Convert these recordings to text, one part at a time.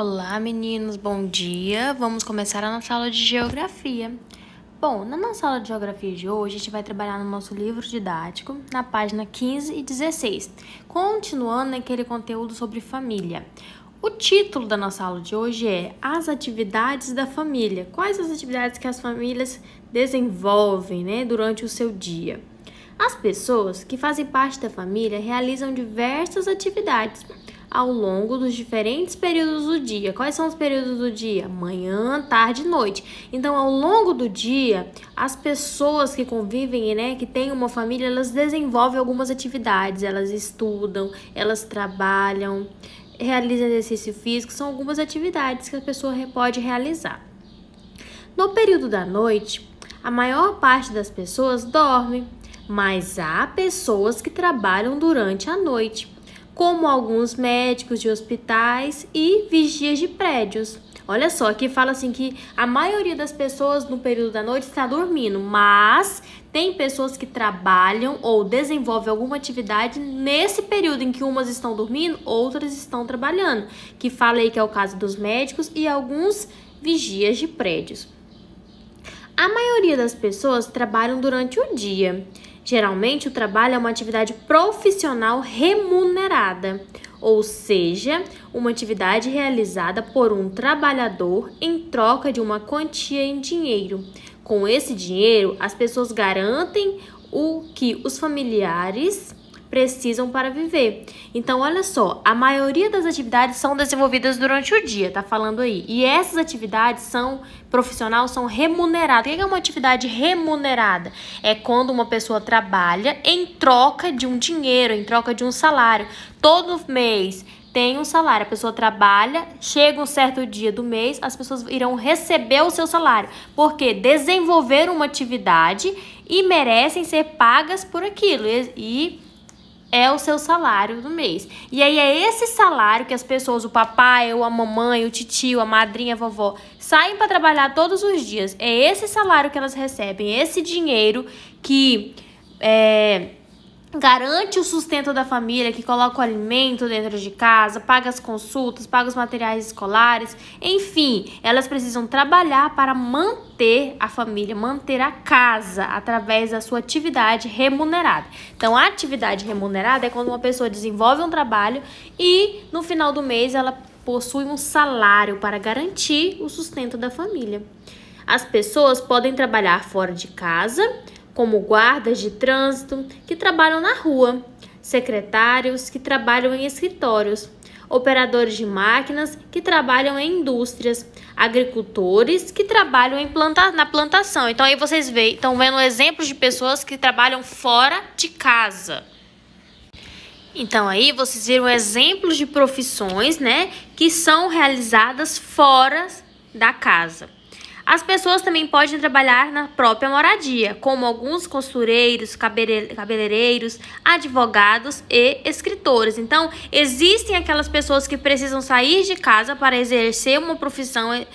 Olá, meninos, bom dia. Vamos começar a nossa aula de geografia. Bom, na nossa aula de geografia de hoje, a gente vai trabalhar no nosso livro didático, na página 15 e 16, continuando naquele conteúdo sobre família. O título da nossa aula de hoje é As Atividades da Família. Quais as atividades que as famílias desenvolvem, durante o seu dia? As pessoas que fazem parte da família realizam diversas atividades ao longo dos diferentes períodos do dia. Quais são os períodos do dia? Manhã, tarde e noite. Então, ao longo do dia, as pessoas que convivem, que têm uma família, elas desenvolvem algumas atividades. Elas estudam, elas trabalham, realizam exercício físico. São algumas atividades que a pessoa pode realizar. No período da noite, a maior parte das pessoas dorme, mas há pessoas que trabalham durante a noite, como alguns médicos de hospitais e vigias de prédios. Olha só, aqui fala assim que a maioria das pessoas no período da noite está dormindo, mas tem pessoas que trabalham ou desenvolvem alguma atividade nesse período em que umas estão dormindo, outras estão trabalhando, que fala aí que é o caso dos médicos e alguns vigias de prédios. A maioria das pessoas trabalham durante o dia. Geralmente, o trabalho é uma atividade profissional remunerada, ou seja, uma atividade realizada por um trabalhador em troca de uma quantia em dinheiro. Com esse dinheiro, as pessoas garantem o que os familiares precisam para viver. Então, olha só, a maioria das atividades são desenvolvidas durante o dia, tá falando aí. E essas atividades são remuneradas. O que é uma atividade remunerada? É quando uma pessoa trabalha em troca de um dinheiro, em troca de um salário. Todo mês tem um salário, a pessoa trabalha, chega um certo dia do mês, as pessoas irão receber o seu salário, porque desenvolveram uma atividade e merecem ser pagas por aquilo. E é o seu salário do mês. E aí é esse salário que as pessoas, o papai, ou a mamãe, o titio, a madrinha, a vovó, saem para trabalhar todos os dias. É esse salário que elas recebem, esse dinheiro que garante o sustento da família, que coloca o alimento dentro de casa, paga as consultas, paga os materiais escolares, enfim, elas precisam trabalhar para manter a família, manter a casa através da sua atividade remunerada. Então, a atividade remunerada é quando uma pessoa desenvolve um trabalho e no final do mês ela possui um salário para garantir o sustento da família. As pessoas podem trabalhar fora de casa, como guardas de trânsito que trabalham na rua, secretários que trabalham em escritórios, operadores de máquinas que trabalham em indústrias, agricultores que trabalham na plantação. Então aí vocês estão vendo exemplos de pessoas que trabalham fora de casa. Então aí vocês viram exemplos de profissões, que são realizadas fora da casa. As pessoas também podem trabalhar na própria moradia, como alguns costureiros, cabeleireiros, advogados e escritores. Então, existem aquelas pessoas que precisam sair de casa para exercer uma profissão,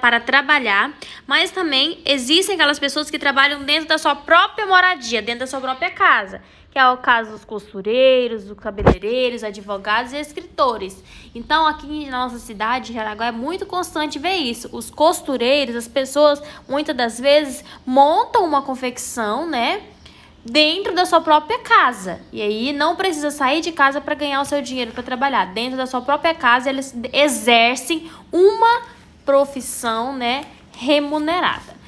para trabalhar, mas também existem aquelas pessoas que trabalham dentro da sua própria moradia, dentro da sua própria casa, que é o caso dos costureiros, dos cabeleireiros, advogados e escritores. Então, aqui na nossa cidade, Jaraguá, é muito constante ver isso. Os costureiros, as pessoas, muitas das vezes, montam uma confecção, dentro da sua própria casa. E aí, não precisa sair de casa para ganhar o seu dinheiro para trabalhar. Dentro da sua própria casa, eles exercem uma profissão, remunerada.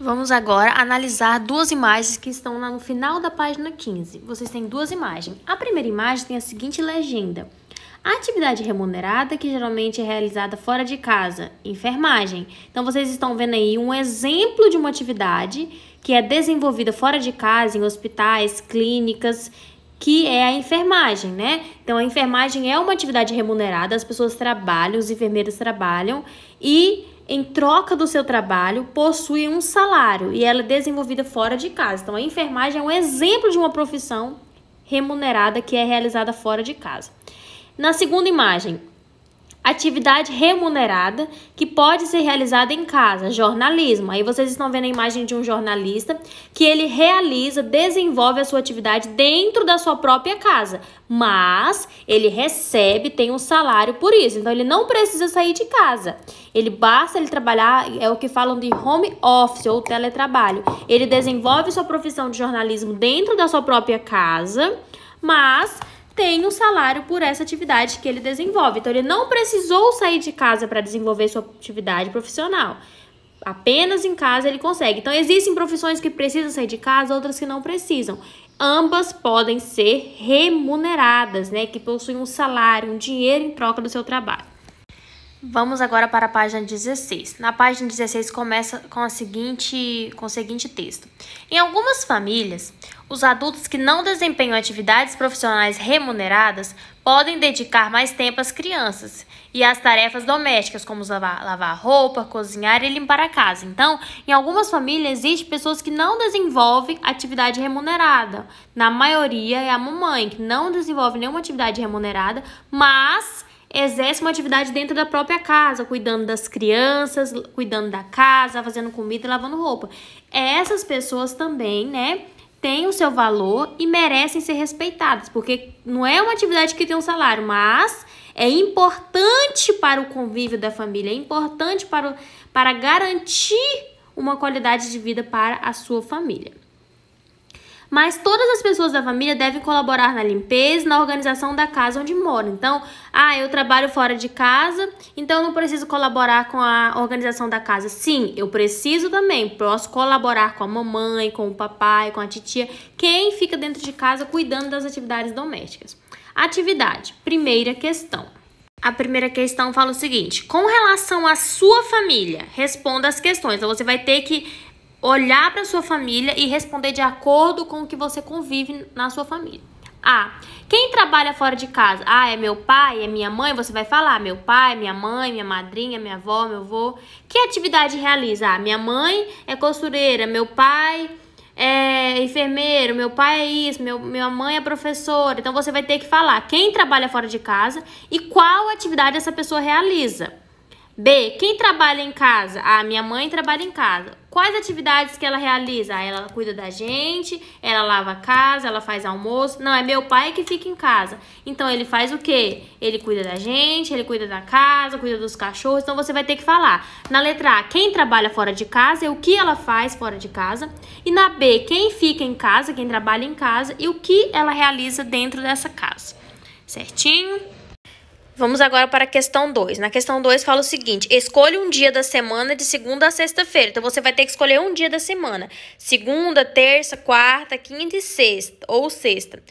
Vamos agora analisar duas imagens que estão lá no final da página 15. Vocês têm duas imagens. A primeira imagem tem a seguinte legenda: a atividade remunerada, que geralmente é realizada fora de casa, enfermagem. Então, vocês estão vendo aí um exemplo de uma atividade que é desenvolvida fora de casa, em hospitais, clínicas, que é a enfermagem, Então, a enfermagem é uma atividade remunerada, as pessoas trabalham, os enfermeiros trabalham e, em troca do seu trabalho, possuem um salário e ela é desenvolvida fora de casa. Então, a enfermagem é um exemplo de uma profissão remunerada que é realizada fora de casa. Na segunda imagem, Atividade remunerada, que pode ser realizada em casa, jornalismo. Aí vocês estão vendo a imagem de um jornalista que ele realiza, desenvolve a sua atividade dentro da sua própria casa, mas ele recebe, tem um salário por isso. Então ele não precisa sair de casa. Basta ele trabalhar, é o que falam de home office ou teletrabalho. Ele desenvolve sua profissão de jornalismo dentro da sua própria casa, mas tem um salário por essa atividade que ele desenvolve. Então, ele não precisou sair de casa para desenvolver sua atividade profissional. Apenas em casa ele consegue. Então, existem profissões que precisam sair de casa, outras que não precisam. Ambas podem ser remuneradas, né? Que possuem um salário, um dinheiro em troca do seu trabalho. Vamos agora para a página 16. Na página 16 começa com o seguinte texto. Em algumas famílias, os adultos que não desempenham atividades profissionais remuneradas podem dedicar mais tempo às crianças e às tarefas domésticas, como lavar roupa, cozinhar e limpar a casa. Então, em algumas famílias, existem pessoas que não desenvolvem atividade remunerada. Na maioria, é a mamãe que não desenvolve nenhuma atividade remunerada, mas exerce uma atividade dentro da própria casa, cuidando das crianças, cuidando da casa, fazendo comida e lavando roupa. Essas pessoas também, né, têm o seu valor e merecem ser respeitadas, porque não é uma atividade que tem um salário, mas é importante para o convívio da família, é importante para garantir uma qualidade de vida para a sua família. Mas todas as pessoas da família devem colaborar na limpeza e na organização da casa onde moram. Então, eu trabalho fora de casa, então eu não preciso colaborar com a organização da casa. Sim, eu preciso também. Posso colaborar com a mamãe, com o papai, com a titia. Quem fica dentro de casa cuidando das atividades domésticas. Atividade. Primeira questão. A primeira questão fala o seguinte: com relação à sua família, responda as questões. Então, você vai ter que olhar para sua família e responder de acordo com o que você convive na sua família. Quem trabalha fora de casa? É meu pai, é minha mãe? Você vai falar meu pai, minha mãe, minha madrinha, minha avó, meu avô. Que atividade realiza? Minha mãe é costureira, meu pai é enfermeiro, meu pai é isso, minha mãe é professora. Então, você vai ter que falar quem trabalha fora de casa e qual atividade essa pessoa realiza. B, quem trabalha em casa? Minha mãe trabalha em casa. Quais atividades que ela realiza? Ela cuida da gente, ela lava a casa, ela faz almoço. Não, é meu pai que fica em casa. Então, ele faz o quê? Ele cuida da gente, ele cuida da casa, cuida dos cachorros. Então, você vai ter que falar. Na letra A, quem trabalha fora de casa e o que ela faz fora de casa. E na B, quem fica em casa, quem trabalha em casa e o que ela realiza dentro dessa casa. Certinho? Vamos agora para a questão 2. Na questão 2 fala o seguinte: escolha um dia da semana de segunda a sexta-feira. Então, você vai ter que escolher um dia da semana. Segunda, terça, quarta, quinta e sexta. Ou sexta.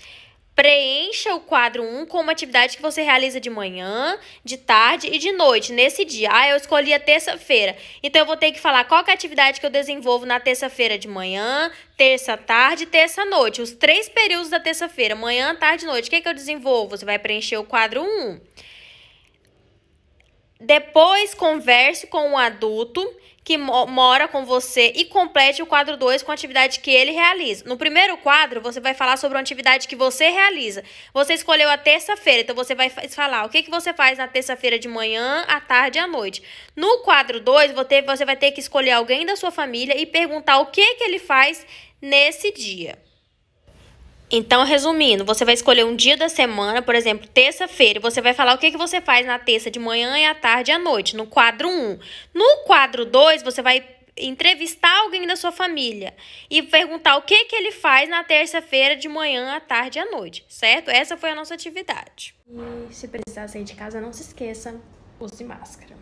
Preencha o quadro 1 com uma atividade que você realiza de manhã, de tarde e de noite, nesse dia. Eu escolhi a terça-feira. Então, eu vou ter que falar qual que é a atividade que eu desenvolvo na terça-feira de manhã, terça tarde e terça noite. Os 3 períodos da terça-feira, manhã, tarde e noite. O que eu desenvolvo? Você vai preencher o quadro 1. Depois, converse com um adulto que mora com você e complete o quadro 2 com a atividade que ele realiza. No primeiro quadro, você vai falar sobre uma atividade que você realiza. Você escolheu a terça-feira, então você vai falar o que você faz na terça-feira de manhã, à tarde e à noite. No quadro 2, você vai ter que escolher alguém da sua família e perguntar o que ele faz nesse dia. Então, resumindo, você vai escolher um dia da semana, por exemplo, terça-feira, e você vai falar o que você faz na terça de manhã e à tarde e à noite, no quadro 1. No quadro 2, você vai entrevistar alguém da sua família e perguntar o que ele faz na terça-feira de manhã, à tarde e à noite, certo? Essa foi a nossa atividade. E se precisar sair de casa, não se esqueça, use máscara.